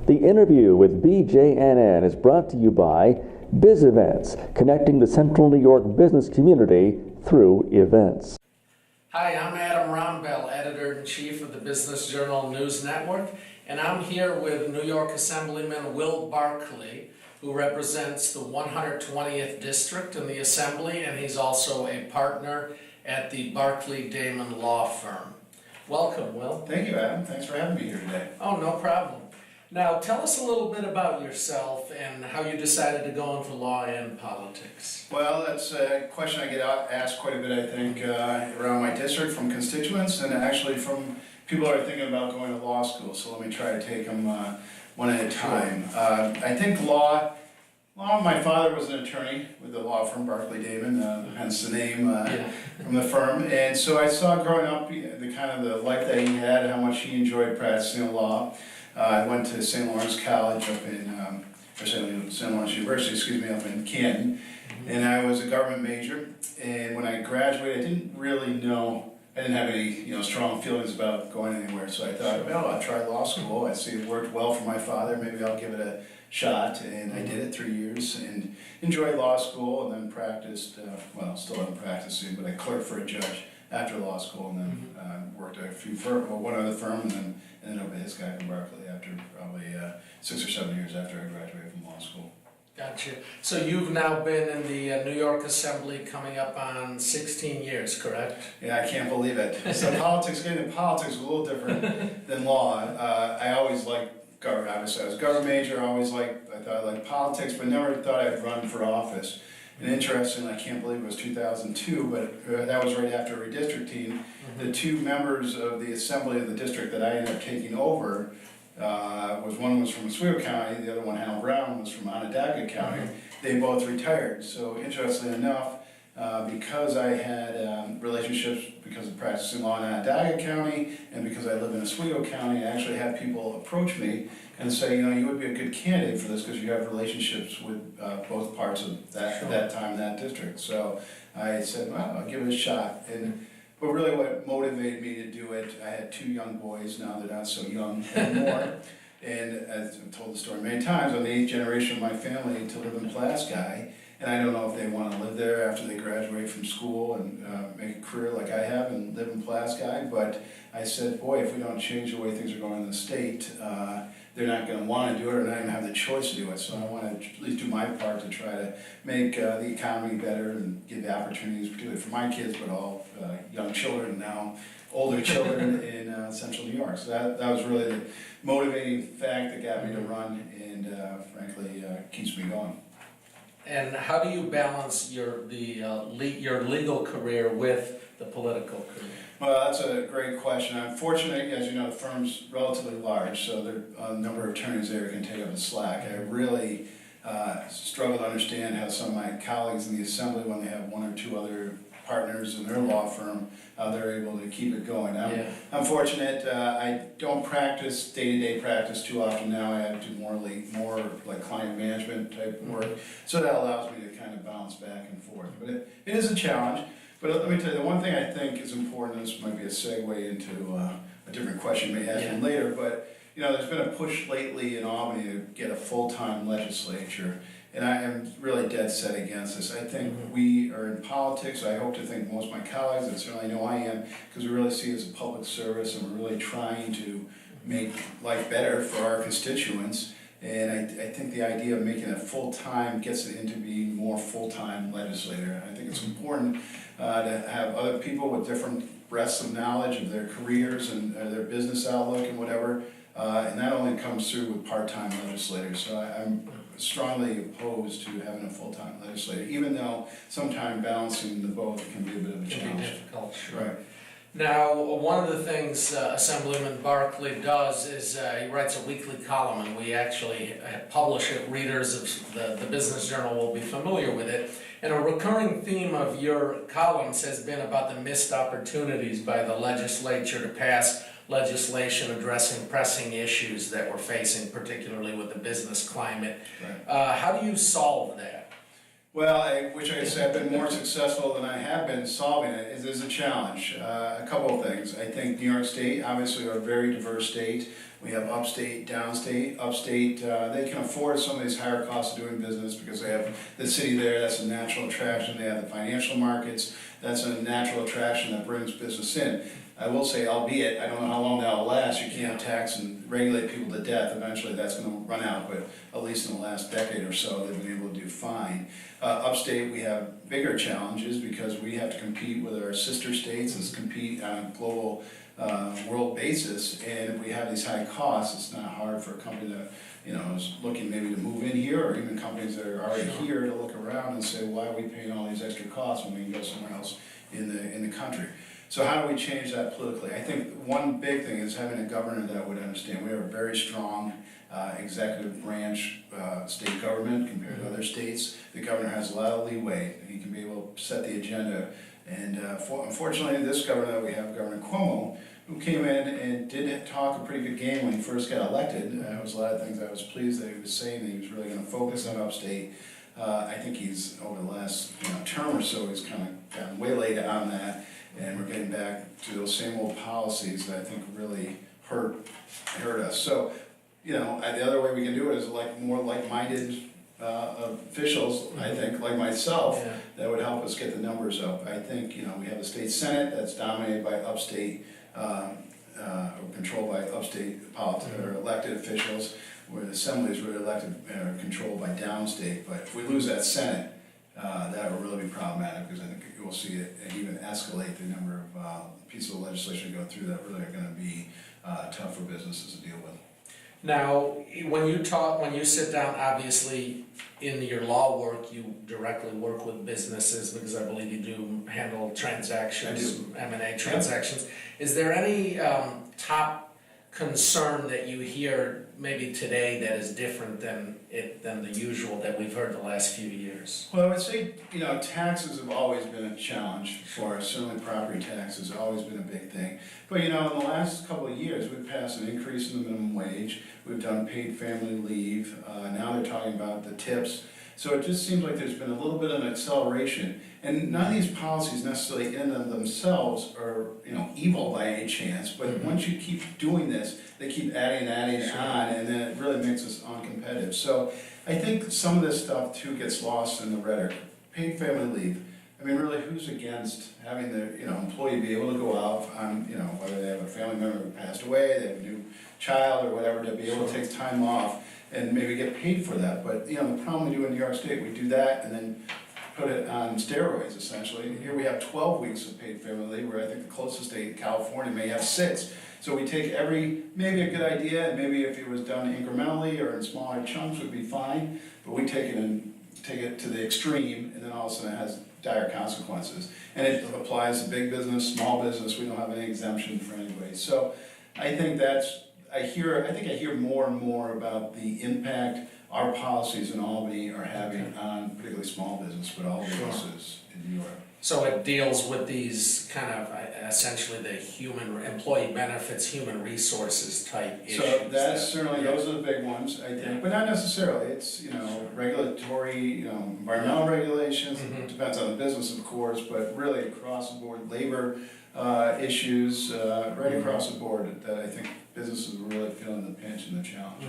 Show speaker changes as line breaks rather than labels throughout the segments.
The interview with BJNN is brought to you by Biz Events, connecting the Central New York business community through events.
Hi, I'm Adam Rombel, Editor-in-Chief of the Business Journal News Network, and I'm here with New York Assemblyman Will Barclay, who represents the 120th District in the Assembly, and he's also a partner at the Barclay Damon Law Firm. Welcome, Will.
Thank you, Adam. Thanks for having me here today.
Oh, no problem. Now, tell us a little bit about yourself and how you decided to go into law and politics.
Well, that's a question I get asked quite a bit, I think, around my district from constituents and actually from people who are thinking about going to law school. So let me try to take them one at a time. I think law, my father was an attorney with the law firm Barclay Damon, hence the name from the firm. And so I saw growing up the kind of the life that he had, how much he enjoyed practicing law. I went to St. Lawrence College up in, or St. Lawrence University, excuse me, up in Canton. And I was a government major. And when I graduated, I didn't really know, I didn't have any strong feelings about going anywhere. So I thought, well, I'll try law school. I see it worked well for my father. Maybe I'll give it a shot. And I did it 3 years and enjoyed law school and then practiced, well, still am practicing, but I clerked for a judge after law school and then worked at one other firm and then ended up at his guy from Barclay after probably 6 or 7 years after I graduated from law school.
Gotcha. So you've now been in the New York Assembly coming up on 16 years, correct?
Yeah, I can't believe it. So getting into politics is a little different than law. I always liked government. Obviously, I was a government major. I thought I liked politics, but never thought I'd run for office. And interestingly, I can't believe it was 2002, but that was right after redistricting. The two members of the Assembly of the district that I ended up taking over, one was from Oswego County, the other one, Hal Brown, was from Onondaga County. They both retired. So interestingly enough, because I had relationships because of practicing law in Onondaga County and because I live in Oswego County, I actually had people approach me and say, you would be a good candidate for this because you have relationships with both parts of that time, that district. So I said, well, I'll give it a shot. But really what motivated me to do it, I had 2 young boys, now they're not so young anymore. And as I've told the story many times, I'm the 8th generation of my family to live in Pulaski. And I don't know if they want to live there after they graduate from school and make a career like I have and live in Pulaski. But I said, boy, if we don't change the way things are going in the state, they're not going to want to do it or not even have the choice to do it. So I want to at least do my part to try to make the economy better and give the opportunities, particularly for my kids, but all young children now, older children in Central New York. So that was really the motivating fact that got me to run and frankly keeps me going.
And how do you balance your legal career with the political career?
Well, that's a great question. I'm fortunate, as you know, the firm's relatively large, so there are a number of attorneys there who can take up the slack. I really struggle to understand how some of my colleagues in the Assembly, when they have 1 or 2 other partners in their law firm, they're able to keep it going. I'm fortunate. I don't practice day-to-day practice too often now. I have to do more like client management type work, so that allows me to kind of bounce back and forth. But it is a challenge. But let me tell you, the one thing I think is important, this might be a segue into a different question you may ask me later, but there's been a push lately in Albany to get a full-time legislature, and I am really dead set against this. I think we are in politics, I hope to think most of my colleagues, and certainly I know I am, because we really see it as a public service, and we're really trying to make life better for our constituents. And I think the idea of making it full-time gets it into being more full-time legislator. I think it's important to have other people with different breadths of knowledge of their careers and their business outlook and whatever. And that only comes through with part-time legislators. So I'm strongly opposed to having a full-time legislator, even though sometimes balancing the both can be a bit of a challenge.
It can be difficult, sure.
Right.
Now, one of the things Assemblyman Barclay does is he writes a weekly column, and we actually publish it. Readers of the Business Journal will be familiar with it. And a recurring theme of your columns has been about the missed opportunities by the legislature to pass legislation addressing pressing issues that we're facing, particularly with the business climate.
Right.
How do you solve that?
Well, I wish I could say I've been more successful than I have been solving it. It is a challenge. A couple of things. I think New York State, obviously, are a very diverse state. We have upstate, downstate. Upstate, they can afford some of these higher costs of doing business because they have the city there, that's a natural attraction. They have the financial markets, that's a natural attraction that brings business in. I will say, albeit, I don't know how long that'll last, you can't tax and regulate people to death. Eventually that's gonna run out, but at least in the last decade or so, they've been able to do fine. Upstate, we have bigger challenges because we have to compete with our sister states and compete on a global world basis, and if we have these high costs, it's not hard for a company that is looking maybe to move in here, or even companies that are already here to look around and say, why are we paying all these extra costs when we can go somewhere else in the country? So how do we change that politically? I think one big thing is having a governor that would understand. We have a very strong executive branch state government compared to other states. The governor has a lot of leeway. He can be able to set the agenda. And unfortunately, this governor that we have, Governor Cuomo, who came in and did talk a pretty good game when he first got elected. There was a lot of things I was pleased that he was saying, that he was really going to focus on upstate. I think he's, over the last term or so, he's kind of gotten waylaid on that. And we're getting back to those same old policies that I think really hurt us. So, the other way we can do it is more like-minded officials, I think, like myself, that would help us get the numbers up. I think, we have the state senate that's dominated by upstate, or controlled by upstate politics, or elected officials, where the assembly is really elected or controlled by downstate. But if we lose that senate, that will really be problematic, because I think you'll see it even escalate the number of pieces of legislation that go through that really are going to be tough for businesses to deal with.
Now, when you sit down, obviously, in your law work, you directly work with businesses, because I believe you do handle transactions, M&A transactions. Is there any top concern that you hear maybe today that is different than the usual that we've heard the last few years?
Well, I would say, taxes have always been a challenge for us. Certainly property taxes have always been a big thing. But, in the last couple of years, we've passed an increase in the minimum wage. We've done paid family leave. Now they're talking about the tips. So it just seems like there's been a little bit of an acceleration. And none of these policies necessarily in and of themselves are, evil by any chance. But once you keep doing this, they keep adding on, and then it really makes us uncompetitive. So I think some of this stuff too gets lost in the rhetoric. Paid family leave. I mean, really, who's against having the employee be able to go out on whether they have a family member who passed away, they have a new child or whatever, to be able to take time off and maybe get paid for that. But the problem we do in New York State, we do that and then put it on steroids, essentially. Here we have 12 weeks of paid family leave, where I think the closest state, California, may have 6. So we take maybe a good idea, and maybe if it was done incrementally or in smaller chunks would be fine, but we take it to the extreme, and then all of a sudden it has dire consequences. And it applies to big business, small business. We don't have any exemption for anybody. So I think I hear more and more about the impact our policies in Albany are having on particularly small business, but all businesses in New York.
So it deals with these kind of essentially the employee benefits, human resources type issues.
So that's certainly, those are the big ones, I think, but not necessarily. It's, regulatory, environmental regulations, depends on the business, of course, but really across the board, labor issues, right across the board, that I think businesses are really feeling the pinch and the challenge.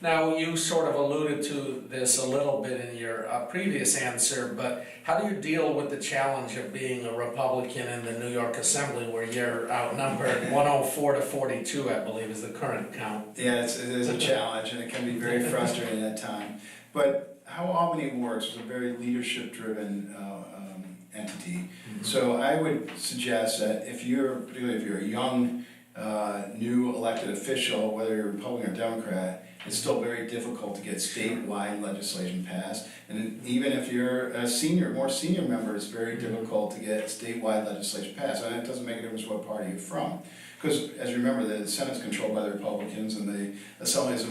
Now, you sort of alluded to this a little bit in your previous answer, but how do you deal with the challenge of being a Republican in the New York Assembly, where you're outnumbered 104 to 42, I believe, is the current count?
Yeah, it is a challenge, and it can be very frustrating at times. But how Albany works is a very leadership-driven entity. So I would suggest that particularly if you're a young, new elected official, whether you're Republican or Democrat, it's still very difficult to get statewide legislation passed. And even if you're a more senior member, it's very difficult to get statewide legislation passed. And it doesn't make a difference what party you're from. Because, as you remember, the Senate's controlled by the Republicans and the Assembly is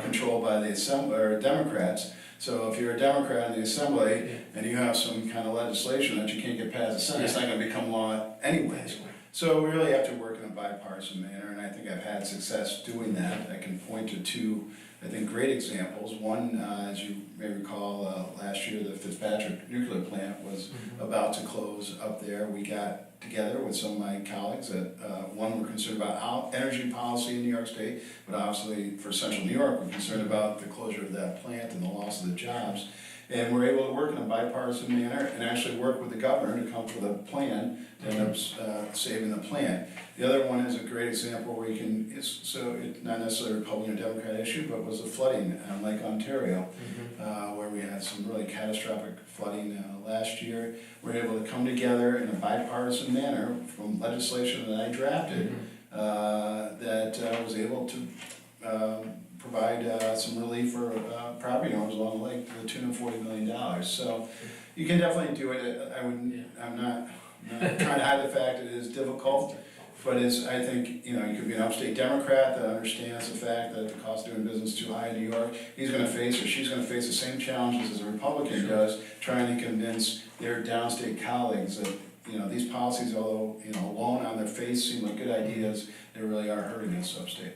controlled by the Democrats. So if you're a Democrat in the Assembly and you have some kind of legislation that you can't get past the Senate, it's not going to become law anyways. So we really have to work in a bipartisan manner, and I think I've had success doing that. I can point to 2 I think, great examples. One, as you may recall, last year, the Fitzpatrick nuclear plant was about to close up there. We got together with some of my colleagues that, one, were concerned about energy policy in New York State, but obviously for Central New York, we're concerned about the closure of that plant and the loss of the jobs. And we're able to work in a bipartisan manner and actually work with the governor to come up with a plan to end up saving the plant. The other one is a great example where you can, it's not necessarily a Republican or Democrat issue, but was the flooding on Lake Ontario, where we had some really catastrophic flooding last year. We're able to come together in a bipartisan manner from legislation that I drafted that was able to provide some relief for property owners along the lake to the tune of $40 million. So you can definitely do it. I'm not trying to hide the fact that it is difficult, but I think, you could be an upstate Democrat that understands the fact that the cost of doing business is too high in New York. He's going to face, or she's going to face, the same challenges as a Republican does, trying to convince their downstate colleagues that these policies, although alone on their face seem like good ideas, they really are hurting us upstate.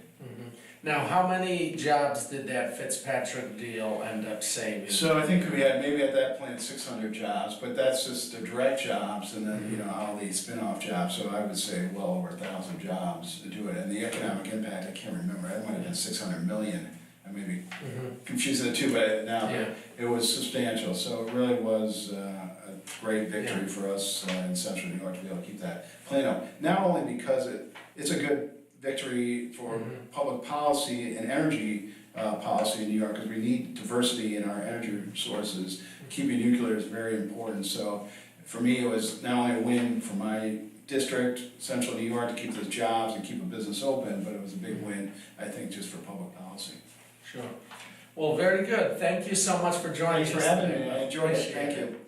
Now, how many jobs did that Fitzpatrick deal end up saving?
So I think we had maybe at that plant 600 jobs, but that's just the direct jobs, and then all these spin-off jobs. So I would say well over 1,000 jobs to do it, and the economic impact, I can't remember. It might have been 600 million. I may be confusing the two, but now it was substantial. So it really was a great victory for us in Central New York to be able to keep that plant up. Not only because it's a good victory for public policy and energy policy in New York, because we need diversity in our energy sources. Keeping nuclear is very important. So for me, it was not only a win for my district, Central New York, to keep those jobs and keep a business open, but it was a big win, I think, just for public policy.
Sure. Well, very good. Thank you so much for joining us.
Thanks for having me. I enjoyed it. Thank you.